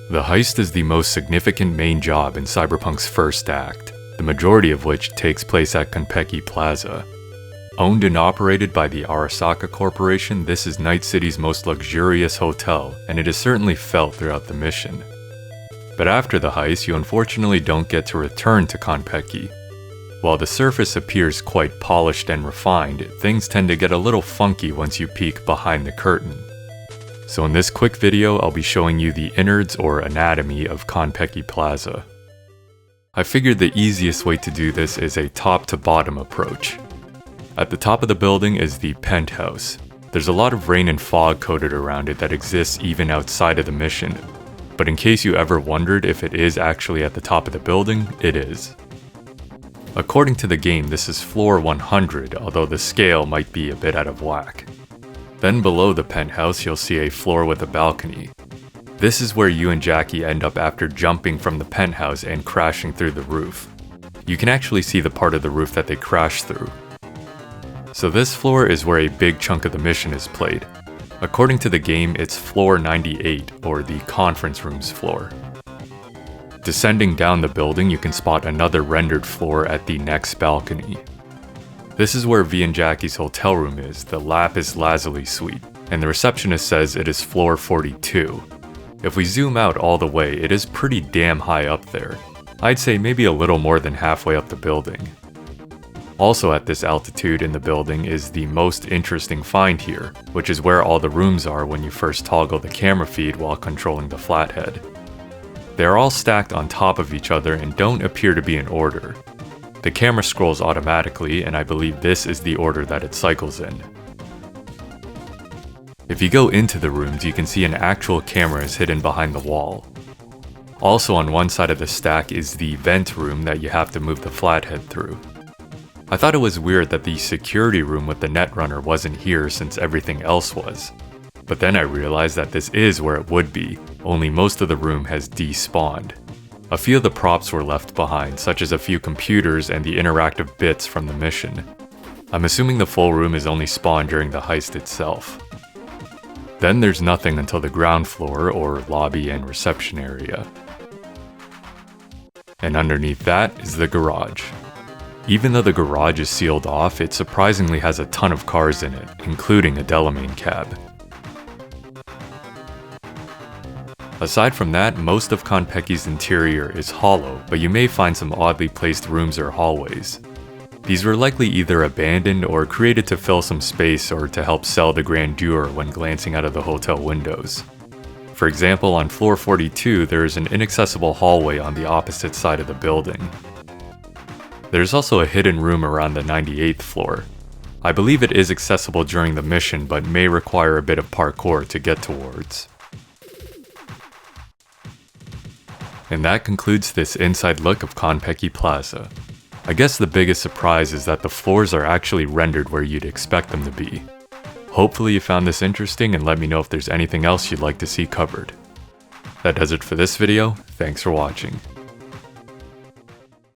The heist is the most significant main job in Cyberpunk's first act, the majority of which takes place at Konpeki Plaza. Owned and operated by the Arasaka Corporation, this is Night City's most luxurious hotel, and it is certainly felt throughout the mission. But after the heist, you unfortunately don't get to return to Konpeki. While the surface appears quite polished and refined, things tend to get a little funky once you peek behind the curtain. So in this quick video, I'll be showing you the innards or anatomy of Konpeki Plaza. I figured the easiest way to do this is a top to bottom approach. At the top of the building is the penthouse. There's a lot of rain and fog coated around it that exists even outside of the mission. But in case you ever wondered if it is actually at the top of the building, it is. According to the game, this is floor 100, although the scale might be a bit out of whack. Then below the penthouse, you'll see a floor with a balcony. This is where you and Jackie end up after jumping from the penthouse and crashing through the roof. You can actually see the part of the roof that they crashed through. So this floor is where a big chunk of the mission is played. According to the game, it's floor 98, or the conference rooms floor. Descending down the building, you can spot another rendered floor at the next balcony. This is where V and Jackie's hotel room is, the Lapis Lazuli suite, and the receptionist says it is floor 42. If we zoom out all the way, it is pretty damn high up there. I'd say maybe a little more than halfway up the building. Also at this altitude in the building is the most interesting find here, which is where all the rooms are when you first toggle the camera feed while controlling the flathead. They are all stacked on top of each other and don't appear to be in order. The camera scrolls automatically, and I believe this is the order that it cycles in. If you go into the rooms, you can see an actual camera is hidden behind the wall. Also on one side of the stack is the vent room that you have to move the flathead through. I thought it was weird that the security room with the netrunner wasn't here since everything else was. But then I realized that this is where it would be, only most of the room has despawned. A few of the props were left behind, such as a few computers and the interactive bits from the mission. I'm assuming the full room is only spawned during the heist itself. Then there's nothing until the ground floor, or lobby and reception area. And underneath that is the garage. Even though the garage is sealed off, it surprisingly has a ton of cars in it, including a Delamain cab. Aside from that, most of Konpeki's interior is hollow, but you may find some oddly placed rooms or hallways. These were likely either abandoned or created to fill some space or to help sell the grandeur when glancing out of the hotel windows. For example, on floor 42, there is an inaccessible hallway on the opposite side of the building. There's also a hidden room around the 98th floor. I believe it is accessible during the mission, but may require a bit of parkour to get towards. And that concludes this inside look of Konpeki Plaza. I guess the biggest surprise is that the floors are actually rendered where you'd expect them to be. Hopefully you found this interesting and let me know if there's anything else you'd like to see covered. That does it for this video, thanks for watching.